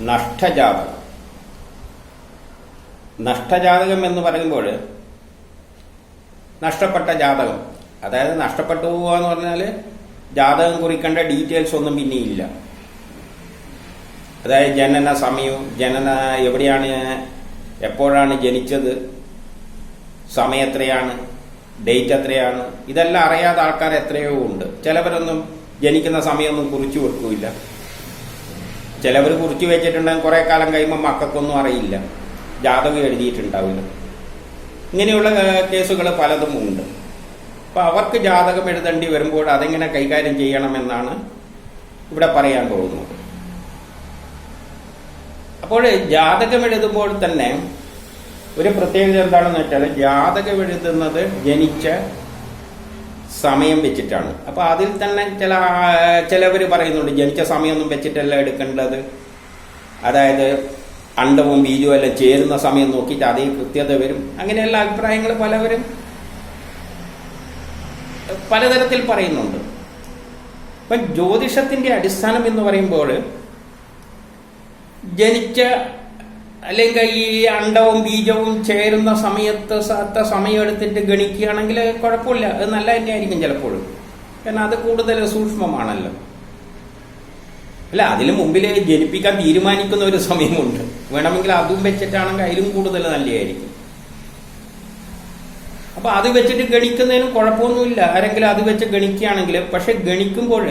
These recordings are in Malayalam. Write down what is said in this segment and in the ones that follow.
നഷ്ടജാതകം. നഷ്ടജാതകം എന്ന് പറയുമ്പോൾ നഷ്ടപ്പെട്ട ജാതകം, അതായത് നഷ്ടപ്പെട്ടു പോവുക എന്ന് പറഞ്ഞാൽ ജാതകം കുറിക്കേണ്ട ഡീറ്റെയിൽസ് ഒന്നും പിന്നെയില്ല. അതായത് ജനന സമയവും, എവിടെയാണ്, എപ്പോഴാണ് ജനിച്ചത്, സമയം എത്രയാണ്, ഡേറ്റ് എത്രയാണ്, ഇതെല്ലാം അറിയാത്ത ആൾക്കാർ എത്രയോ ഉണ്ട്. ചിലവരൊന്നും ജനിക്കുന്ന സമയമൊന്നും കുറിച്ചു വെക്കില്ല. ചിലവർ കുറിച്ചു വെച്ചിട്ടുണ്ടെങ്കിൽ കുറെ കാലം കഴിയുമ്പോൾ മക്കൾക്കൊന്നും അറിയില്ല, ജാതകം എഴുതിയിട്ടുണ്ടാവില്ല. ഇങ്ങനെയുള്ള കേസുകൾ പലതും ഉണ്ട്. അപ്പൊ അവർക്ക് ജാതകം എഴുതേണ്ടി വരുമ്പോൾ അതെങ്ങനെ കൈകാര്യം ചെയ്യണമെന്നാണ് ഇവിടെ പറയാൻ പോകുന്നത്. അപ്പോൾ ജാതകം എഴുതുമ്പോൾ തന്നെ ഒരു പ്രത്യേകത എന്താണെന്ന് വെച്ചാൽ, ജാതകം എഴുതുന്നത് ജനിച്ച സമയം വെച്ചിട്ടാണ്. അപ്പൊ അതിൽ തന്നെ ചിലവർ പറയുന്നുണ്ട് ജനിച്ച സമയമൊന്നും വെച്ചിട്ടല്ല എടുക്കേണ്ടത്, അതായത് അണ്ടവും ബീജവും എല്ലാം ചേരുന്ന സമയം നോക്കിയിട്ട് അതേ കൃത്യത വരും. അങ്ങനെയുള്ള അഭിപ്രായങ്ങൾ പലവരും പലതരത്തിൽ പറയുന്നുണ്ട്. അപ്പൊ ജ്യോതിഷത്തിന്റെ അടിസ്ഥാനം എന്ന് പറയുമ്പോൾ ജനിച്ച അല്ലെങ്കിൽ ഈ അണ്ടവും ബീജവും ചേരുന്ന സമയം എടുത്തിട്ട് ഗണിക്കുകയാണെങ്കിൽ കുഴപ്പമില്ല, അത് നല്ല തന്നെയായിരിക്കും ചിലപ്പോഴും. കാരണം അത് കൂടുതൽ സൂക്ഷ്മമാണല്ലോ. അല്ല, അതിന് മുമ്പിൽ ജനിപ്പിക്കാൻ തീരുമാനിക്കുന്ന ഒരു സമയമുണ്ട്. വേണമെങ്കിൽ അതും വെച്ചിട്ടാണെങ്കിൽ അതിലും കൂടുതൽ നല്ലതായിരിക്കും. അപ്പൊ അത് വെച്ചിട്ട് ഗണിക്കുന്നതിനും കുഴപ്പമൊന്നുമില്ല, ആരെങ്കിലും അത് വെച്ച് ഗണിക്കുകയാണെങ്കിൽ. പക്ഷെ ഗണിക്കുമ്പോൾ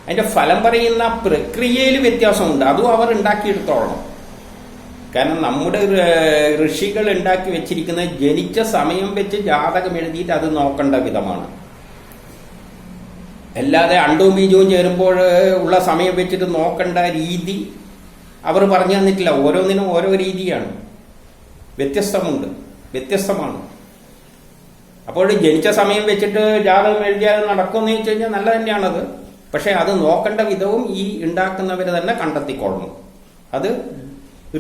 അതിന്റെ ഫലം പറയുന്ന പ്രക്രിയയിൽ വ്യത്യാസമുണ്ട്. അതും അവർ ഉണ്ടാക്കിയെടുത്തോളണം. കാരണം നമ്മുടെ ഋഷികൾ ഉണ്ടാക്കി വെച്ചിരിക്കുന്നത് ജനിച്ച സമയം വെച്ച് ജാതകം എഴുതിയിട്ട് അത് നോക്കേണ്ട വിധമാണ്. അല്ലാതെ അണ്ടവും ബീജവും ചേരുമ്പോൾ ഉള്ള സമയം വെച്ചിട്ട് നോക്കേണ്ട രീതി അവർ പറഞ്ഞു തന്നിട്ടില്ല. ഓരോന്നിനും ഓരോ രീതിയാണ്, വ്യത്യസ്തമാണ്. അപ്പോൾ ജനിച്ച സമയം വെച്ചിട്ട് ജാതകം എഴുതിയാൽ നടക്കുമെന്ന് ചോദിച്ചു കഴിഞ്ഞാൽ നല്ല തന്നെയാണത്. പക്ഷെ അത് നോക്കേണ്ട വിധവും ഈ ഉണ്ടാക്കുന്നവർ തന്നെ കണ്ടെത്തിക്കൊള്ളണം. അത്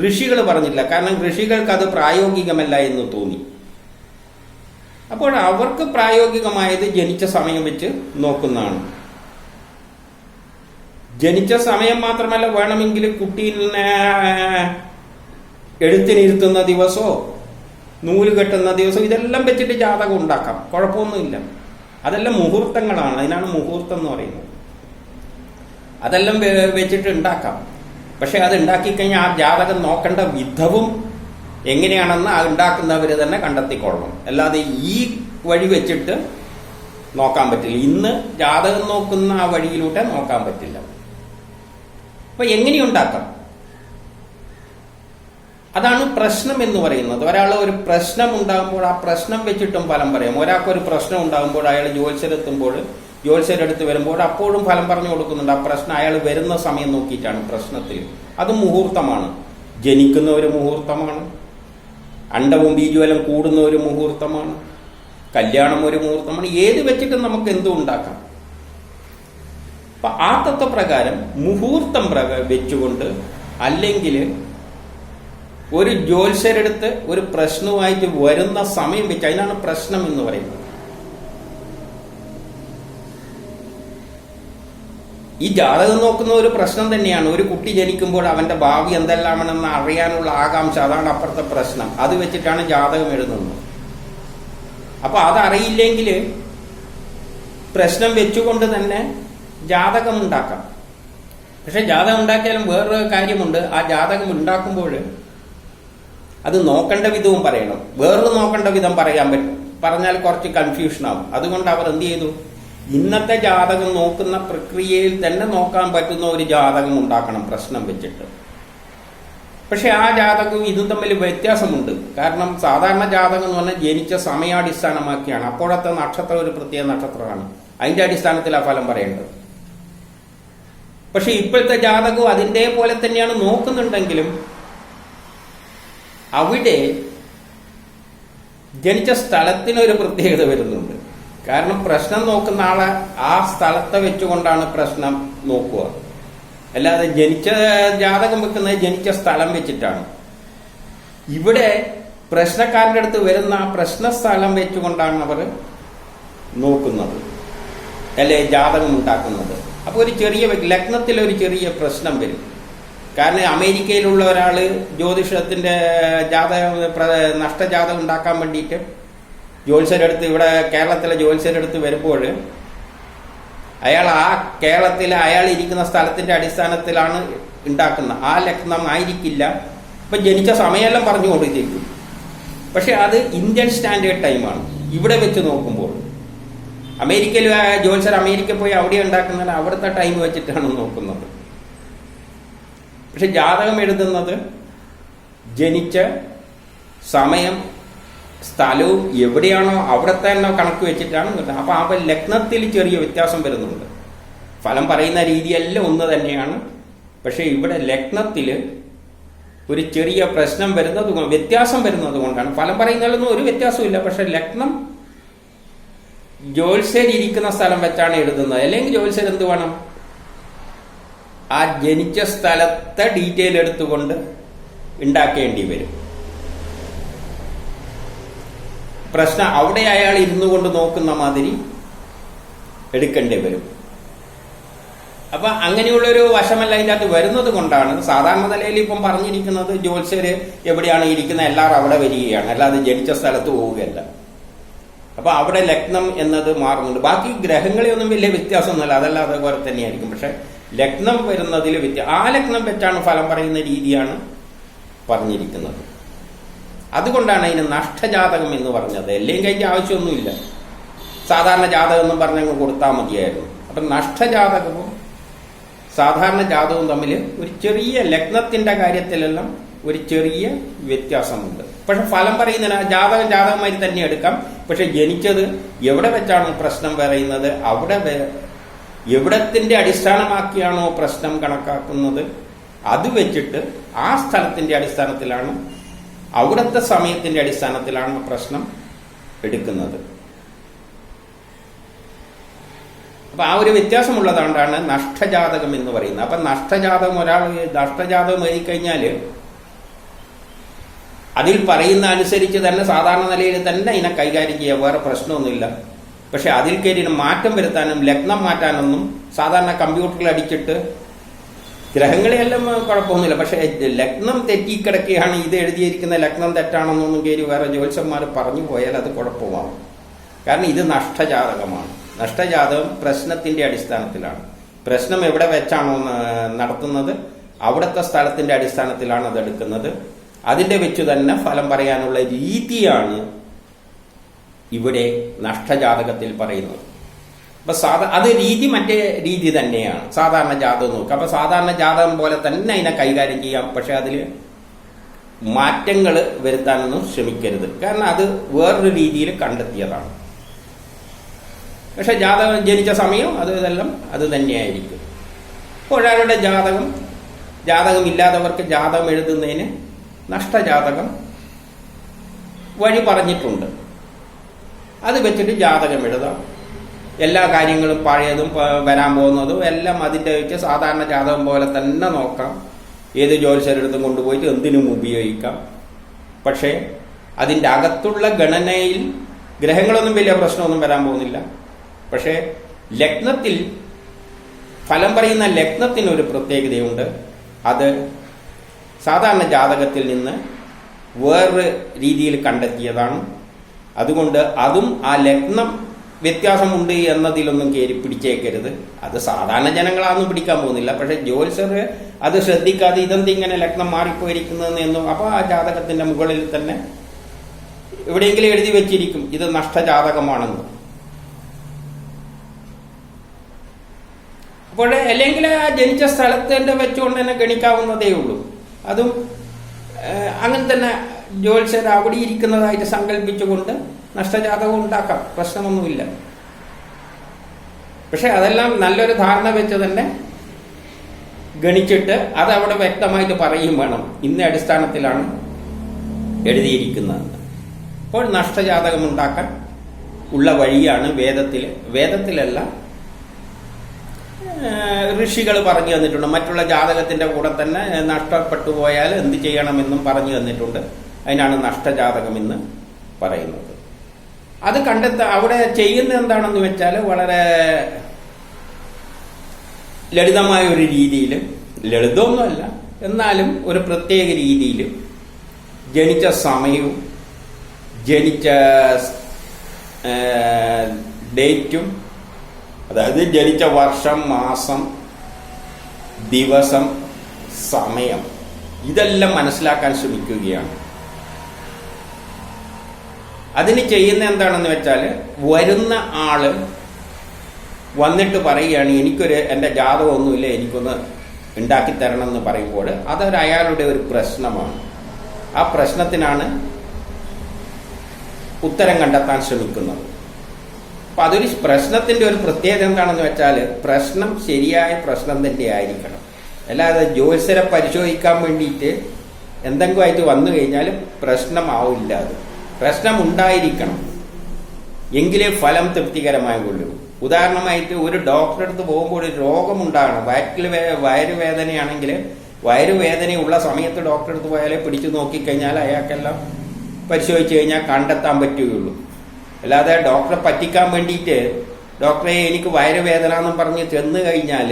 ഋഷികൾ പറഞ്ഞില്ല. കാരണം ഋഷികൾക്ക് അത് പ്രായോഗികമല്ല എന്ന് തോന്നി. അപ്പോൾ അവർക്ക് പ്രായോഗികമായത് ജനിച്ച സമയം വെച്ച് നോക്കുന്നതാണ്. ജനിച്ച സമയം മാത്രമല്ല, വേണമെങ്കിൽ കുട്ടീനെ എഴുത്തിനിരുത്തുന്ന ദിവസമോ നൂല് കെട്ടുന്ന ദിവസം ഇതെല്ലാം വെച്ചിട്ട് ജാതകം ഉണ്ടാക്കാം, കുഴപ്പമൊന്നുമില്ല. അതെല്ലാം മുഹൂർത്തങ്ങളാണ്, അതിനാണ് മുഹൂർത്തം എന്ന് പറയുന്നത്. അതെല്ലാം വെച്ചിട്ട് ഉണ്ടാക്കാം. പക്ഷെ അത് ഉണ്ടാക്കിക്കഴിഞ്ഞാൽ ആ ജാതകം നോക്കേണ്ട വിധവും എങ്ങനെയാണെന്ന് ആ ഉണ്ടാക്കുന്നവർ തന്നെ കണ്ടെത്തിക്കൊള്ളണം. അല്ലാതെ ഈ വഴി വെച്ചിട്ട് നോക്കാൻ പറ്റില്ല. ഇന്ന് ജാതകം നോക്കുന്ന ആ വഴിയിലൂടെ നോക്കാൻ പറ്റില്ല. അപ്പൊ എങ്ങനെയുണ്ടാക്കാം? അതാണ് പ്രശ്നം എന്ന് പറയുന്നത്. ഒരാൾ ഒരു പ്രശ്നം ഉണ്ടാകുമ്പോൾ ആ പ്രശ്നം വെച്ചിട്ടും ഫലം പറയാം. ഒരാൾക്കൊരു പ്രശ്നം ഉണ്ടാകുമ്പോൾ അയാൾ ജ്യോത്സ്യരെടുത്ത് വരുമ്പോൾ അപ്പോഴും ഫലം പറഞ്ഞു കൊടുക്കുന്നുണ്ട്. ആ പ്രശ്നം അയാൾ വരുന്ന സമയം നോക്കിയിട്ടാണ് പ്രശ്നത്തിൽ. അത് മുഹൂർത്തമാണ്. ജനിക്കുന്ന ഒരു മുഹൂർത്തമാണ്, അണ്ടവും ബീജവും എല്ലാം കൂടുന്ന ഒരു മുഹൂർത്തമാണ്, കല്യാണം ഒരു മുഹൂർത്തമാണ്. ഏത് വെച്ചിട്ടും നമുക്ക് എന്തും ഉണ്ടാക്കാം. അപ്പൊ ആ തത്വപ്രകാരം മുഹൂർത്തം വെച്ചുകൊണ്ട്, അല്ലെങ്കിൽ ഒരു ജ്യോത്സ്യരെടുത്ത് ഒരു പ്രശ്നവുമായിട്ട് വരുന്ന സമയം വെച്ച്, അതിനാണ് പ്രശ്നം എന്ന് പറയുന്നത്. ഈ ജാതകം നോക്കുന്ന ഒരു പ്രശ്നം തന്നെയാണ്. ഒരു കുട്ടി ജനിക്കുമ്പോൾ അവന്റെ ഭാവി എന്തെല്ലാമാണെന്ന് അറിയാനുള്ള ആകാംക്ഷ, അതാണ് അപ്പുറത്തെ പ്രശ്നം. അത് വെച്ചിട്ടാണ് ജാതകം എഴുതുന്നത്. അപ്പൊ അതറിയില്ലെങ്കിൽ പ്രശ്നം വെച്ചുകൊണ്ട് തന്നെ ജാതകം ഉണ്ടാക്കാം. പക്ഷെ ജാതകം ഉണ്ടാക്കിയാലും വേറൊരു കാര്യമുണ്ട്. ആ ജാതകം ഉണ്ടാക്കുമ്പോൾ അത് നോക്കേണ്ട വിധവും പറയണം. വേറൊരു നോക്കേണ്ട വിധം പറഞ്ഞാൽ കുറച്ച് കൺഫ്യൂഷൻ ആവും. അതുകൊണ്ട് അവർ എന്ത് ചെയ്തു, ഇന്നത്തെ ജാതകം നോക്കുന്ന പ്രക്രിയയിൽ തന്നെ നോക്കാൻ പറ്റുന്ന ഒരു ജാതകം ഉണ്ടാക്കണം പ്രശ്നം വെച്ചിട്ട്. പക്ഷെ ആ ജാതകവും ഇതും തമ്മിൽ വ്യത്യാസമുണ്ട്. കാരണം സാധാരണ ജാതകം എന്ന് പറഞ്ഞാൽ ജനിച്ച സമയാടിസ്ഥാനമാക്കിയാണ്. അപ്പോഴത്തെ നക്ഷത്രം ഒരു പ്രത്യേക നക്ഷത്രമാണ്, അതിന്റെ അടിസ്ഥാനത്തിൽ ആ ഫലം പറയേണ്ടത്. പക്ഷെ ഇപ്പോഴത്തെ ജാതകവും അതിൻ്റെ പോലെ തന്നെയാണ് നോക്കുന്നുണ്ടെങ്കിലും അവിടെ ജനിച്ച സ്ഥലത്തിനൊരു പ്രത്യേകത വരുന്നുണ്ട്. കാരണം പ്രശ്നം നോക്കുന്ന ആളെ ആ സ്ഥലത്തെ വെച്ചുകൊണ്ടാണ് പ്രശ്നം നോക്കുക. അല്ലാതെ ജനിച്ച ജാതകം വെക്കുന്നത് ജനിച്ച സ്ഥലം വെച്ചിട്ടാണ്. ഇവിടെ പ്രശ്നക്കാരൻ്റെ അടുത്ത് വരുന്ന ആ പ്രശ്ന സ്ഥലം വെച്ചുകൊണ്ടാണ് അവർ നോക്കുന്നത്, അല്ലെ ജാതകം ഉണ്ടാക്കുന്നത്. അപ്പോൾ ഒരു ചെറിയ ലഗ്നത്തിൽ ഒരു ചെറിയ പ്രശ്നം വരും. കാരണം അമേരിക്കയിലുള്ള ഒരാള് ജ്യോതിഷത്തിന്റെ നഷ്ടജാതകം ഉണ്ടാക്കാൻ വേണ്ടിയിട്ട് ജ്യോത്സ്യരെടുത്ത് ഇവിടെ കേരളത്തിലെ ജ്യോത്സ്യരെടുത്ത് വരുമ്പോൾ അയാൾ ആ കേരളത്തിലെ അയാൾ ഇരിക്കുന്ന സ്ഥലത്തിന്റെ അടിസ്ഥാനത്തിലാണ് ഉണ്ടാക്കുന്നത്. ആ ലഗ്നം ആയിരിക്കില്ല. ഇപ്പൊ ജനിച്ച സമയമെല്ലാം പറഞ്ഞു കൊടുത്തിരിക്കും. പക്ഷെ അത് ഇന്ത്യൻ സ്റ്റാൻഡേർഡ് ടൈമാണ്. ഇവിടെ വെച്ച് നോക്കുമ്പോൾ അമേരിക്കയിൽ ജ്യോത്സ്യർ അമേരിക്ക പോയി അവിടെ ഉണ്ടാക്കുന്നത് അവിടുത്തെ ടൈം വെച്ചിട്ടാണ് നോക്കുന്നത്. പക്ഷെ ജാതകം എഴുതുന്നത് ജനിച്ച സമയം സ്ഥലവും എവിടെയാണോ അവിടെ തന്നെ കണക്ക് വെച്ചിട്ടാണ് കിട്ടുന്നത്. അപ്പൊ ആ ലഗ്നത്തിൽ ചെറിയ വ്യത്യാസം വരുന്നുണ്ട്. ഫലം പറയുന്ന രീതിയെല്ലാം ഒന്ന് തന്നെയാണ്. പക്ഷെ ഇവിടെ ലഗ്നത്തിൽ ഒരു ചെറിയ പ്രശ്നം വരുന്നത് വ്യത്യാസം വരുന്നത് കൊണ്ടാണ്. ഫലം പറയുന്നതിലൊന്നും ഒരു വ്യത്യാസമില്ല. പക്ഷെ ലഗ്നം ജ്യോത്സ്യർ ഇരിക്കുന്ന സ്ഥലം വെച്ചാണ് എഴുതുന്നത്. അല്ലെങ്കിൽ ജ്യോത്സ്യർ എന്ത് വേണം? ആ ജനിച്ച സ്ഥലത്തെ ഡീറ്റെയിൽ എടുത്തുകൊണ്ട് ഉണ്ടാക്കേണ്ടി വരും. പ്രശ്നം അവിടെ അയാൾ ഇരുന്നു കൊണ്ട് നോക്കുന്ന മാതിരി എടുക്കേണ്ടി വരും. അപ്പൊ അങ്ങനെയുള്ളൊരു വശമല്ല അതിൻ്റെ അകത്ത് വരുന്നത് കൊണ്ടാണ് സാധാരണ നിലയിൽ ഇപ്പം പറഞ്ഞിരിക്കുന്നത് ജ്യോത്സ്യര് എവിടെയാണ് ഇരിക്കുന്നത് എല്ലാവരും അവിടെ വരികയാണ്, അല്ലാതെ ജനിച്ച സ്ഥലത്ത് പോവുകയല്ല. അപ്പൊ അവിടെ ലഗ്നം എന്നത് മാറുന്നുണ്ട്. ബാക്കി ഗ്രഹങ്ങളെയൊന്നും വലിയ വ്യത്യാസമൊന്നുമില്ല, അതെല്ലാം അതേപോലെ തന്നെയായിരിക്കും. പക്ഷെ ലഗ്നം വരുന്നതിൽ ആ ലഗ്നം വെച്ചാണ് ഫലം പറയുന്ന രീതിയാണ് പറഞ്ഞിരിക്കുന്നത്. അതുകൊണ്ടാണ് അതിന് നഷ്ടജാതകം എന്ന് പറഞ്ഞത്. അല്ലെങ്കിൽ അതിന്റെ ആവശ്യമൊന്നുമില്ല, സാധാരണ ജാതകം എന്നും പറഞ്ഞങ്ങ് കൊടുത്താൽ മതിയായിരുന്നു. അപ്പൊ നഷ്ടജാതകവും സാധാരണ ജാതകവും തമ്മിൽ ഒരു ചെറിയ ലഗ്നത്തിന്റെ കാര്യത്തിലെല്ലാം ഒരു ചെറിയ വ്യത്യാസമുണ്ട്. പക്ഷെ ഫലം പറയുന്നതിന് ജാതകമായി തന്നെ എടുക്കാം. പക്ഷെ ജനിച്ചത് എവിടെ വെച്ചാണ് പ്രശ്നം പറയുന്നത്, എവിടത്തിന്റെ അടിസ്ഥാനമാക്കിയാണോ പ്രശ്നം കണക്കാക്കുന്നത്, അത് വെച്ചിട്ട് ആ സ്ഥലത്തിന്റെ അടിസ്ഥാനത്തിലാണ്, അവിടുത്തെ സമയത്തിന്റെ അടിസ്ഥാനത്തിലാണ് പ്രശ്നം എടുക്കുന്നത്. അപ്പൊ ആ ഒരു വ്യത്യാസമുള്ളതുകൊണ്ടാണ് നഷ്ടജാതകം എന്ന് പറയുന്നത്. അപ്പൊ നഷ്ടജാതകം എഴുതിക്കഴിഞ്ഞാൽ അതിൽ പറയുന്ന അനുസരിച്ച് തന്നെ സാധാരണ നിലയിൽ തന്നെ അതിനെ കൈകാര്യം ചെയ്യാം, വേറെ പ്രശ്നമൊന്നുമില്ല. പക്ഷെ അതിൽ കയറി മാറ്റം വരുത്താനും ലഗ്നം മാറ്റാനൊന്നും സാധാരണ കമ്പ്യൂട്ടറിൽ അടിച്ചിട്ട് ഗ്രഹങ്ങളെയെല്ലാം കുഴപ്പമൊന്നുമില്ല. പക്ഷെ ലഗ്നം തെറ്റിക്കിടക്കുകയാണ്, ഇത് എഴുതിയിരിക്കുന്ന ലഗ്നം തെറ്റാണെന്നൊന്നും കയറി വേറെ ജ്യോത്സ്യന്മാർ പറഞ്ഞു പോയാൽ അത് കുഴപ്പമാവും. കാരണം ഇത് നഷ്ടജാതകമാണ്. നഷ്ടജാതകം പ്രശ്നത്തിന്റെ അടിസ്ഥാനത്തിലാണ്. പ്രശ്നം എവിടെ വെച്ചാണോ നടത്തുന്നത് അവിടുത്തെ സ്ഥലത്തിന്റെ അടിസ്ഥാനത്തിലാണ് അത് എടുക്കുന്നത്. അതിന്റെ വെച്ച് തന്നെ ഫലം പറയാനുള്ള രീതിയാണ് ഇവിടെ നഷ്ടജാതകത്തിൽ പറയുന്നത്. അപ്പൊ അത് രീതി മറ്റേ രീതി തന്നെയാണ്. സാധാരണ ജാതകം നോക്കുക. അപ്പൊ സാധാരണ ജാതകം പോലെ തന്നെ അതിനെ കൈകാര്യം ചെയ്യാം. പക്ഷെ അതിൽ മാറ്റങ്ങൾ വരുത്താനൊന്നും ശ്രമിക്കരുത്. കാരണം അത് വേറൊരു രീതിയിൽ കണ്ടെത്തിയതാണ്. പക്ഷെ ജാതകം ജനിച്ച സമയം ഇതെല്ലാം അത് തന്നെയായിരിക്കും. ഒരാളുടെ ജാതകം ഇല്ലാത്തവർക്ക് ജാതകം എഴുതുന്നതിന് നഷ്ടജാതകം വഴി പറഞ്ഞിട്ടുണ്ട്. അത് വെച്ചിട്ട് ജാതകം എഴുതാം. എല്ലാ കാര്യങ്ങളും പഴയതും വരാൻ പോകുന്നതും എല്ലാം അതിൻ്റെ വെച്ച് സാധാരണ ജാതകം പോലെ തന്നെ നോക്കാം. ഏത് ജ്യോത്സ്യരെടുത്തും കൊണ്ടുപോയിട്ട് എന്തിനും ഉപയോഗിക്കാം. പക്ഷേ അതിൻ്റെ അകത്തുള്ള ഗണനയിൽ ഗ്രഹങ്ങളൊന്നും വലിയ പ്രശ്നമൊന്നും വരാൻ പോകുന്നില്ല. പക്ഷേ ലഗ്നത്തിൽ ഫലം പറയുന്ന ലഗ്നത്തിനൊരു പ്രത്യേകതയുണ്ട്. അത് സാധാരണ ജാതകത്തിൽ നിന്ന് വേറൊരു രീതിയിൽ കണ്ടെത്തിയതാണ്. അതുകൊണ്ട് അതും ആ ലഗ്നം വ്യത്യാസമുണ്ട് എന്നതിലൊന്നും കയറി പിടിച്ചേക്കരുത്. അത് സാധാരണ ജനങ്ങളാന്നും പിടിക്കാൻ പോകുന്നില്ല. പക്ഷെ ജ്യോത്സ്യർ അത് ശ്രദ്ധിക്കാതെ ഇതെന്തിങ്ങനെ ലഗ്നം മാറിപ്പോയിരിക്കുന്നതെന്ന് എന്നും അപ്പോൾ ആ ജാതകത്തിന്റെ മുകളിൽ തന്നെ എവിടെയെങ്കിലും എഴുതി വെച്ചിരിക്കും ഇത് നഷ്ടജാതകമാണെന്ന്. അപ്പോൾ അല്ലെങ്കിൽ ആ ജനിച്ച സ്ഥലത്തിന്റെ വെച്ചുകൊണ്ട് തന്നെ ഗണിക്കാവുന്നതേ ഉള്ളൂ. അതും അങ്ങനെ തന്നെ ജ്യോത്സ്യർ അവിടെ ഇരിക്കുന്നതായിട്ട് സങ്കല്പിച്ചുകൊണ്ട് നഷ്ടജാതകം ഉണ്ടാക്കാം, പ്രശ്നമൊന്നുമില്ല. പക്ഷെ അതെല്ലാം നല്ലൊരു ധാരണ വെച്ച് തന്നെ ഗണിച്ചിട്ട് അതവിടെ വ്യക്തമായിട്ട് പറയും വേണം ഇന്ന അടിസ്ഥാനത്തിലാണ് എഴുതിയിരിക്കുന്നത്. അപ്പോൾ നഷ്ടജാതകം ഉണ്ടാക്കാൻ ഉള്ള വഴിയാണ് വേദത്തിലല്ല ഋഷികൾ പറഞ്ഞു തന്നിട്ടുണ്ട്. മറ്റുള്ള ജാതകത്തിന്റെ കൂടെ തന്നെ നഷ്ടപ്പെട്ടു പോയാൽ എന്ത് ചെയ്യണമെന്നും പറഞ്ഞു തന്നിട്ടുണ്ട്. അതിനാണ് നഷ്ടജാതകം എന്ന് പറയുന്നത്. അത് അവിടെ ചെയ്യുന്ന എന്താണെന്ന് വെച്ചാൽ വളരെ ലളിതമായ ഒരു രീതിയിൽ, ലളിതമൊന്നുമല്ല, എന്നാലും ഒരു പ്രത്യേക രീതിയിൽ ജനിച്ച സമയവും ജനിച്ച ഡേറ്റും, അതായത് ജനിച്ച വർഷം, മാസം, ദിവസം, സമയം, ഇതെല്ലാം മനസ്സിലാക്കാൻ ശ്രമിക്കുകയാണ്. അതിന് ചെയ്യുന്ന എന്താണെന്ന് വെച്ചാൽ, വരുന്ന ആള് വന്നിട്ട് പറയുകയാണ് എൻ്റെ ജാതകമൊന്നുമില്ല, എനിക്കൊന്ന് ഉണ്ടാക്കിത്തരണം എന്ന് പറയുമ്പോൾ അയാളുടെ ഒരു പ്രശ്നമാണ്. ആ പ്രശ്നത്തിനാണ് ഉത്തരം കണ്ടെത്താൻ ശ്രമിക്കുന്നത്. അപ്പൊ അതൊരു പ്രശ്നത്തിന്റെ ഒരു പ്രത്യേകത എന്താണെന്ന് വെച്ചാൽ, പ്രശ്നം ശരിയായ പ്രശ്നം തന്നെ ആയിരിക്കണം. അല്ലാതെ ജ്യോത്സ്യരെ പരിശോധിക്കാൻ വേണ്ടിയിട്ട് എന്തെങ്കിലും ആയിട്ട് വന്നു കഴിഞ്ഞാൽ പ്രശ്നമാവില്ല. അത് പ്രശ്നം ഉണ്ടായിരിക്കണം, എങ്കിലേ ഫലം തൃപ്തികരമായുള്ളൂ. ഉദാഹരണമായിട്ട് ഒരു ഡോക്ടറെ അടുത്ത് പോകുമ്പോൾ ഒരു രോഗമുണ്ടാകണം. വയറുവേദനയാണെങ്കിൽ വയറുവേദനയുള്ള സമയത്ത് ഡോക്ടറെ അടുത്ത് പോയാലേ പിടിച്ചു നോക്കിക്കഴിഞ്ഞാൽ അയാൾക്കെല്ലാം പരിശോധിച്ച് കഴിഞ്ഞാൽ കണ്ടെത്താൻ പറ്റുകയുള്ളൂ. അല്ലാതെ ഡോക്ടറെ പറ്റിക്കാൻ വേണ്ടിയിട്ട് ഡോക്ടറെ എനിക്ക് വയറുവേദന എന്നും പറഞ്ഞ് ചെന്ന് കഴിഞ്ഞാൽ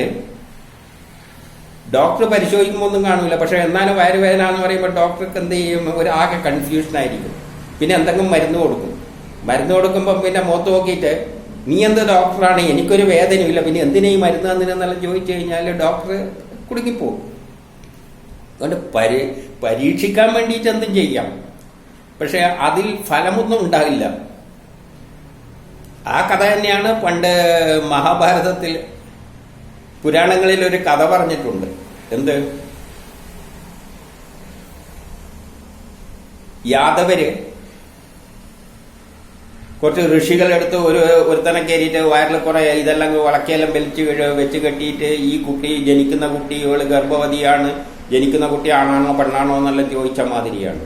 ഡോക്ടർ പരിശോധിക്കുമ്പോൾ ഒന്നും കാണില്ല. പക്ഷെ എന്നാലും വയറുവേദന എന്ന് പറയുമ്പോൾ ഡോക്ടർക്ക് എന്ത് ചെയ്യും, ഒരു ആകെ കൺഫ്യൂഷനായിരിക്കും. പിന്നെ എന്തെങ്കിലും മരുന്ന് കൊടുക്കും. മരുന്ന് കൊടുക്കുമ്പോൾ പിന്നെ മുഖത്ത് നോക്കിയിട്ട് നീ എന്ത് ഡോക്ടറാണ്, എനിക്കൊരു വേദനയില്ല, പിന്നെ എന്തിനാ ഈ മരുന്ന് തന്നിനെന്നെല്ലാം ചോദിച്ചു കഴിഞ്ഞാൽ ഡോക്ടർ കുടുങ്ങിപ്പോകും. അതുകൊണ്ട് പരീക്ഷിക്കാൻ വേണ്ടിയിട്ട് എന്തും ചെയ്യാം, പക്ഷെ അതിൽ ഫലമൊന്നും ഉണ്ടാകില്ല. ആ കഥ തന്നെയാണ് പണ്ട് മഹാഭാരതത്തിൽ, പുരാണങ്ങളിൽ ഒരു കഥ പറഞ്ഞിട്ടുണ്ട്. എന്ത്, യാദവര് കുറച്ച് ഋഷികളെടുത്ത് ഒരുത്തനെ കയറിയിട്ട് വയറിൽ കുറെ ഇതെല്ലാം വളക്കെല്ലാം വെച്ച് കെട്ടിയിട്ട് ഈ കുട്ടി, ജനിക്കുന്ന കുട്ടി ഇവള് ഗർഭവതിയാണ്, ജനിക്കുന്ന കുട്ടി ആണാണോ പെണ്ണാണോ എന്നെല്ലാം ചോദിച്ച മാതിരിയാണ്.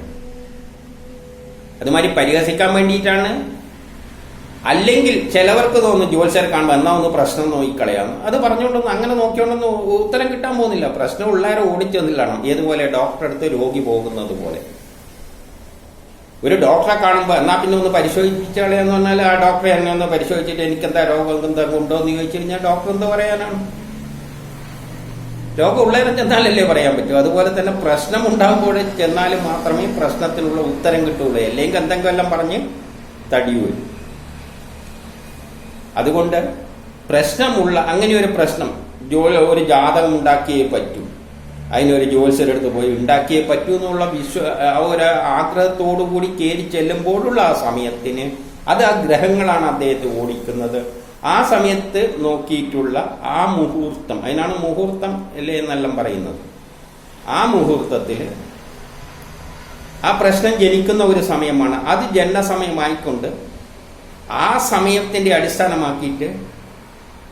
അതുമാതിരി പരിഹസിക്കാൻ വേണ്ടിയിട്ടാണ്. അല്ലെങ്കിൽ ചിലവർക്ക് തോന്നും ജ്യോത്സ്യരെ കാണുമ്പോൾ എന്നാ ഒന്ന് പ്രശ്നം നോക്കിക്കളയാന്ന്. അത് പറഞ്ഞുകൊണ്ടൊന്നും അങ്ങനെ നോക്കിയോണ്ടൊന്നും ഉത്തരം കിട്ടാൻ പോകുന്നില്ല. പ്രശ്നം ഉള്ളവരെ ഓടിച്ചെന്നില്ലാണ്. ഏതുപോലെ ഡോക്ടറെ അടുത്ത് രോഗി പോകുന്നത് പോലെ. ഒരു ഡോക്ടറെ കാണുമ്പോൾ എന്നാ പിന്നെ ഒന്ന് പരിശോധിച്ച് കളയാന്ന് പറഞ്ഞാൽ ആ ഡോക്ടറെ എന്നെ ഒന്ന് പരിശോധിച്ചിട്ട് എനിക്കെന്താ രോഗം എന്തെങ്കിലും ഉണ്ടോ എന്ന് ചോദിച്ചു കഴിഞ്ഞാൽ ഡോക്ടർ എന്താ പറയാനാണ്? രോഗം ഉള്ളവരെ ചെന്നാലല്ലേ പറയാൻ പറ്റൂ. അതുപോലെ തന്നെ പ്രശ്നം ഉണ്ടാകുമ്പോൾ ചെന്നാലും മാത്രമേ പ്രശ്നത്തിനുള്ള ഉത്തരം കിട്ടുള്ളൂ. അല്ലെങ്കിൽ എന്തെങ്കിലും എല്ലാം പറഞ്ഞ് തടിയൂ. അതുകൊണ്ട് പ്രശ്നമുള്ള അങ്ങനെ ഒരു പ്രശ്നം ഒരു ജാതകം ഉണ്ടാക്കിയേ പറ്റൂ, അതിനൊരു ജ്യോത്സ്യരെടുത്ത് പോയി ഉണ്ടാക്കിയേ പറ്റൂ എന്നുള്ള ഒരു ആഗ്രഹത്തോടു കൂടി കയറി ചെല്ലുമ്പോഴുള്ള ആ സമയത്തിന്, അത് ആ ഗ്രഹങ്ങളാണ് അദ്ദേഹത്തെ ഓടിക്കുന്നത്. ആ സമയത്ത് നോക്കിയിട്ടുള്ള ആ മുഹൂർത്തം, അതിനാണ് മുഹൂർത്തം അല്ലേ എന്നെല്ലാം പറയുന്നത്. ആ മുഹൂർത്തത്തിൽ ആ പ്രശ്നം ജനിക്കുന്ന ഒരു സമയമാണ്. അത് ജനനസമയമായിക്കൊണ്ട് ആ സമയത്തിന്റെ അടിസ്ഥാനമാക്കിയിട്ട്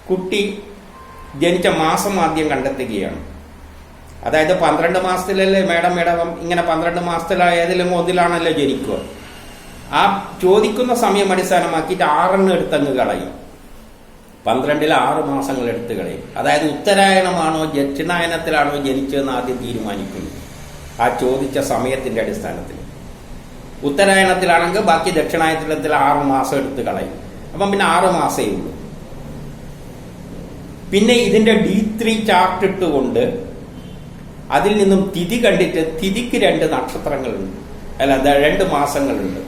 കുട്ടി ജനിച്ച മാസം ആദ്യം കണ്ടെത്തുകയാണ്. അതായത് 12 മാസത്തിലല്ലേ മേടം ഇങ്ങനെ 12 മാസത്തിലേതിലും ഒന്നിലാണല്ലോ ജനിക്കുക. ആ ചോദിക്കുന്ന സമയം അടിസ്ഥാനമാക്കിയിട്ട് 6 എടുത്തങ്ങ് കളയും. 12 6 മാസങ്ങൾ എടുത്ത് കളയും. അതായത് ഉത്തരായണമാണോ ദക്ഷിണായനത്തിലാണോ ജനിച്ചതെന്ന് ആദ്യം തീരുമാനിക്കുന്നു ആ ചോദിച്ച സമയത്തിന്റെ അടിസ്ഥാനത്തിൽ. ഉത്തരായണത്തിലാണെങ്കിൽ ബാക്കി ദക്ഷിണായനത്തിൽ 6 മാസം എടുത്ത് കളയും. അപ്പം പിന്നെ 6 മാസമേ ഉള്ളൂ. പിന്നെ ഇതിന്റെ D3 ചാർട്ട് ഇട്ടുകൊണ്ട് അതിൽ നിന്നും തിഥി കണ്ടിട്ട്, തിഥിക്ക് 2 നക്ഷത്രങ്ങളുണ്ട്, അല്ല 2 മാസങ്ങളുണ്ട്.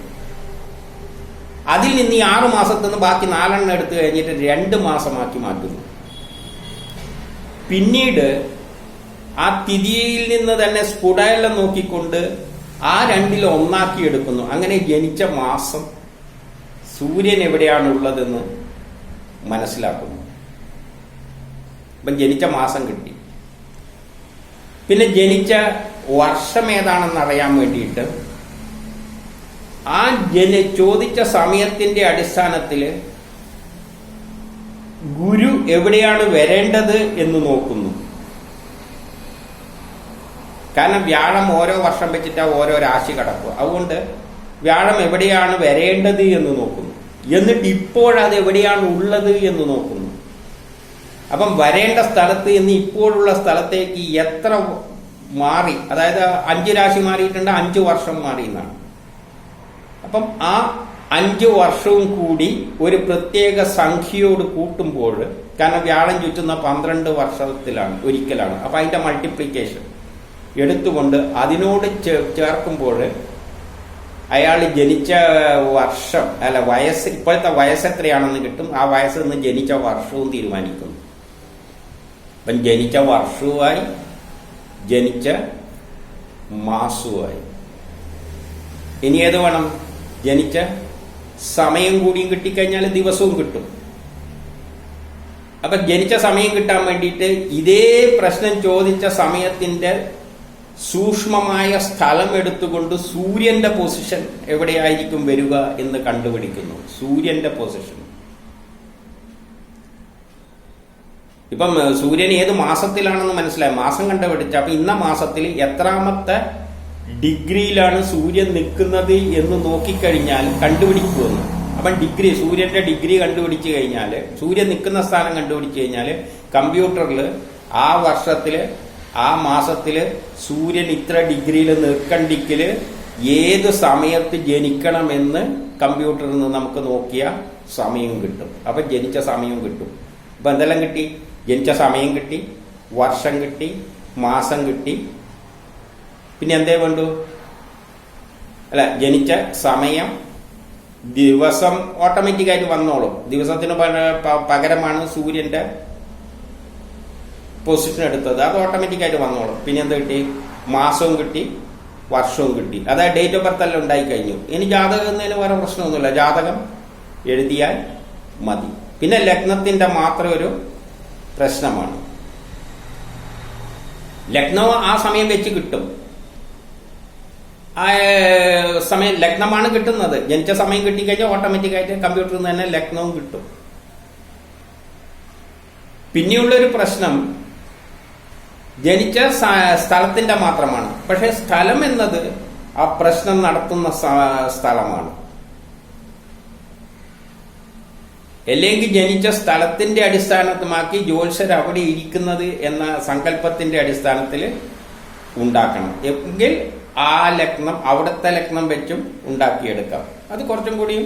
അതിൽ നിന്ന് ഈ 6 മാസത്തിൽ നിന്ന് ബാക്കി 4 എടുത്തു കഴിഞ്ഞിട്ട് 2 മാസമാക്കി മാറ്റുന്നു. പിന്നീട് ആ തിഥിയിൽ നിന്ന് തന്നെ സ്ഫുടയെല്ലാം നോക്കിക്കൊണ്ട് ആ 2ൽ ഒന്നാക്കി എടുക്കുന്നു. അങ്ങനെ ജനിച്ച മാസം, സൂര്യൻ എവിടെയാണുള്ളതെന്ന് മനസ്സിലാക്കുന്നു. അപ്പം ജനിച്ച മാസം കിട്ടി. പിന്നെ ജനിച്ച വർഷം ഏതാണെന്ന് അറിയാൻ വേണ്ടിയിട്ട് ആ ചോദിച്ച സമയത്തിന്റെ അടിസ്ഥാനത്തിൽ ഗുരു എവിടെയാണ് വരേണ്ടത് എന്ന് നോക്കുന്നു. കാരണം വ്യാഴം ഓരോ വർഷം വെച്ചിട്ടാ ഓരോ രാശി കടക്കുക. അതുകൊണ്ട് വ്യാഴം എവിടെയാണ് വരേണ്ടത് എന്ന് നോക്കുന്നു. എന്നിട്ട് ഇപ്പോഴത് എവിടെയാണ് ഉള്ളത് എന്ന് നോക്കുന്നു. അപ്പം വരേണ്ട സ്ഥലത്ത് നിന്ന് ഇപ്പോഴുള്ള സ്ഥലത്തേക്ക് എത്ര മാറി, അതായത് 5 രാശി മാറിയിട്ടുണ്ട്, 5 വർഷം മാറി എന്നാണ്. അപ്പം ആ 5 വർഷവും കൂടി ഒരു പ്രത്യേക സംഖ്യയോട് കൂട്ടുമ്പോൾ, കാരണം വ്യാഴം ചുറ്റുന്ന 12 വർഷത്തിലാണ് ഒരിക്കലാണ്, അപ്പൊ അതിന്റെ മൾട്ടിപ്ലിക്കേഷൻ എടുത്തുകൊണ്ട് അതിനോട് ചേർക്കുമ്പോൾ അയാൾ ജനിച്ച വർഷം അല്ല വയസ്സ്, ഇപ്പോഴത്തെ വയസ്സ് എത്രയാണെന്ന് കിട്ടും. ആ വയസ്സിൽ നിന്ന് ജനിച്ച വർഷവും തീരുമാനിക്കുന്നു. അപ്പം ജനിച്ച വർഷവുമായി ജനിച്ച മാസവുമായി. ഇനി ഏത് വേണം? ജനിച്ച സമയം കൂടിയും കിട്ടിക്കഴിഞ്ഞാൽ ദിവസവും കിട്ടും. അപ്പൊ ജനിച്ച സമയം കിട്ടാൻ വേണ്ടിയിട്ട് ഇതേ പ്രശ്നം ചോദിച്ച സമയത്തിന്റെ സൂക്ഷ്മമായ സ്ഥലം എടുത്തുകൊണ്ട് സൂര്യന്റെ പൊസിഷൻ എവിടെയായിരിക്കും വരിക എന്ന് കണ്ടുപിടിക്കുന്നു. സൂര്യന്റെ പൊസിഷൻ. ഇപ്പം സൂര്യൻ ഏത് മാസത്തിലാണെന്ന് മനസ്സിലായി, മാസം കണ്ടുപിടിച്ച. അപ്പൊ ഇന്ന മാസത്തിൽ എത്രാമത്തെ ഡിഗ്രിയിലാണ് സൂര്യൻ നിൽക്കുന്നത് എന്ന് നോക്കിക്കഴിഞ്ഞാൽ കണ്ടുപിടിക്കുമെന്ന്. അപ്പം ഡിഗ്രി, സൂര്യന്റെ ഡിഗ്രി കണ്ടുപിടിച്ചു കഴിഞ്ഞാൽ, സൂര്യൻ നിൽക്കുന്ന സ്ഥാനം കണ്ടുപിടിച്ചു കഴിഞ്ഞാൽ കമ്പ്യൂട്ടറിൽ ആ വർഷത്തില് ആ മാസത്തില് സൂര്യൻ ഇത്ര ഡിഗ്രിയിൽ നിൽക്കണ്ടിക്കല് ഏത് സമയത്ത് ജനിക്കണമെന്ന് കമ്പ്യൂട്ടറിൽ നിന്ന് നമുക്ക് നോക്കിയ സമയം കിട്ടും. അപ്പൊ ജനിച്ച സമയം കിട്ടും. അപ്പൊ എന്തെല്ലാം കിട്ടി? ജനിച്ച സമയം കിട്ടി, വർഷം കിട്ടി, മാസം കിട്ടി. പിന്നെ എന്തേ വേണ്ടു? അല്ല, ജനിച്ച സമയം, ദിവസം ഓട്ടോമാറ്റിക്കായിട്ട് വന്നോളും. ദിവസത്തിന് പകരമാണ് സൂര്യന്റെ പൊസിഷൻ എടുത്തത്, അത് ഓട്ടോമാറ്റിക്കായിട്ട് വന്നോളും. പിന്നെ എന്താ കിട്ടി? മാസവും കിട്ടി, വർഷവും കിട്ടി. അതായത് ഡേറ്റ് ഓഫ് ബർത്ത് എല്ലാം ഉണ്ടായി കഴിഞ്ഞു. ഇനി ജാതകം എന്നതിന് വേറെ പ്രശ്നമൊന്നുമില്ല, ജാതകം എഴുതിയാൽ മതി. പിന്നെ ലഗ്നത്തിന്റെ മാത്രം ഒരു പ്രശ്നമാണ്. ലഗ്നം ആ സമയം വെച്ച് കിട്ടും. ആ സമയം ലഗ്നമാണ് കിട്ടുന്നത്. ജനിച്ച സമയം കിട്ടിക്കഴിഞ്ഞാൽ ഓട്ടോമാറ്റിക്കായിട്ട് കമ്പ്യൂട്ടറിൽ നിന്ന് തന്നെ ലഗ്നവും കിട്ടും. പിന്നെയുള്ളൊരു പ്രശ്നം ജനിച്ച സ്ഥലത്തിന്റെ മാത്രമാണ്. പക്ഷെ സ്ഥലം എന്നത് ആ പ്രശ്നം നടത്തുന്ന സ്ഥലമാണ്. അല്ലെങ്കിൽ ജനിച്ച സ്ഥലത്തിന്റെ അടിസ്ഥാനമാക്കി ജ്യോത്സ്യർ അവിടെ ഇരിക്കുന്നത് എന്ന സങ്കല്പത്തിന്റെ അടിസ്ഥാനത്തിൽ ഉണ്ടാക്കണം. എങ്കിൽ ആ ലഗ്നം അവിടുത്തെ ലഗ്നം വെച്ചും ഉണ്ടാക്കിയെടുക്കാം. അത് കുറച്ചും കൂടിയും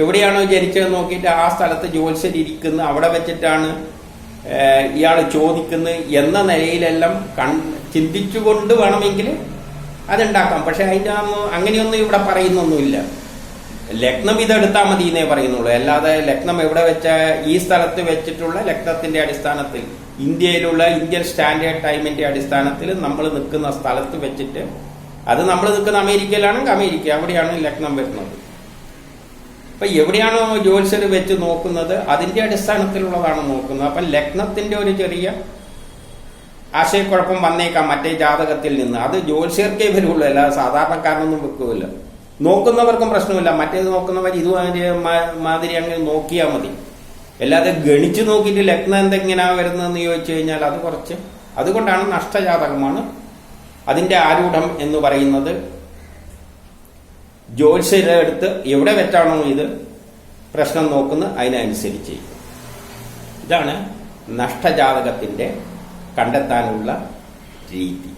എവിടെയാണോ ജനിച്ചത് നോക്കിയിട്ട് ആ സ്ഥലത്ത് ജ്യോത്സ്യർ ഇരിക്കുന്നത് അവിടെ വെച്ചിട്ടാണ് ഇയാൾ ചോദിക്കുന്നത് എന്ന നിലയിലെല്ലാം ചിന്തിച്ചുകൊണ്ട് വേണമെങ്കിൽ അതുണ്ടാക്കാം. പക്ഷെ അതിൻ്റെ അങ്ങനെയൊന്നും ഇവിടെ പറയുന്നൊന്നുമില്ല. ലഗ്നം ഇതെടുത്താൽ മതി എന്നേ പറയുന്നുള്ളൂ. അല്ലാതെ ലഗ്നം എവിടെ വെച്ച ഈ സ്ഥലത്ത് വെച്ചിട്ടുള്ള ലഗ്നത്തിന്റെ അടിസ്ഥാനത്തിൽ, ഇന്ത്യയിലുള്ള ഇന്ത്യൻ സ്റ്റാൻഡേർഡ് ടൈമിന്റെ അടിസ്ഥാനത്തിൽ നമ്മൾ നിൽക്കുന്ന സ്ഥലത്ത് വെച്ചിട്ട്, അത് നമ്മൾ നിൽക്കുന്ന അമേരിക്കയിലാണെങ്കിൽ അമേരിക്ക, അവിടെയാണ് ലഗ്നം വരുന്നത്. അപ്പൊ എവിടെയാണോ ജ്യോത്സ്യർ വെച്ച് നോക്കുന്നത് അതിന്റെ അടിസ്ഥാനത്തിലുള്ളതാണ് നോക്കുന്നത്. അപ്പൊ ലഗ്നത്തിന്റെ ഒരു ചെറിയ ആശയക്കുഴപ്പം വന്നേക്കാം മറ്റേ ജാതകത്തിൽ നിന്ന്. അത് ജ്യോത്സ്യർക്കേ വരുള്ളൂ, അല്ല സാധാരണക്കാരനൊന്നും വെക്കുകയില്ല. നോക്കുന്നവർക്കും പ്രശ്നമില്ല. മറ്റേത് നോക്കുന്നവർ മാതിരി അങ്ങ് നോക്കിയാൽ മതി. അല്ലാതെ ഗണിച്ചു നോക്കിയിട്ട് ലഗ്നം എന്തെങ്ങനെയാ വരുന്നതെന്ന് ചോദിച്ചു കഴിഞ്ഞാൽ അത് കുറച്ച്, അതുകൊണ്ടാണ് നഷ്ടജാതകമാണ് അതിന്റെ ആരൂഢം എന്ന് പറയുന്നത്. ജ്യോത്സ്യരുടെ അടുത്ത് എവിടെ വെച്ചാണോ ഇത് പ്രശ്നം നോക്കുന്നത് അതിനനുസരിച്ച്. ഇതാണ് നഷ്ടജാതകത്തിന്റെ കണ്ടെത്താനുള്ള രീതി.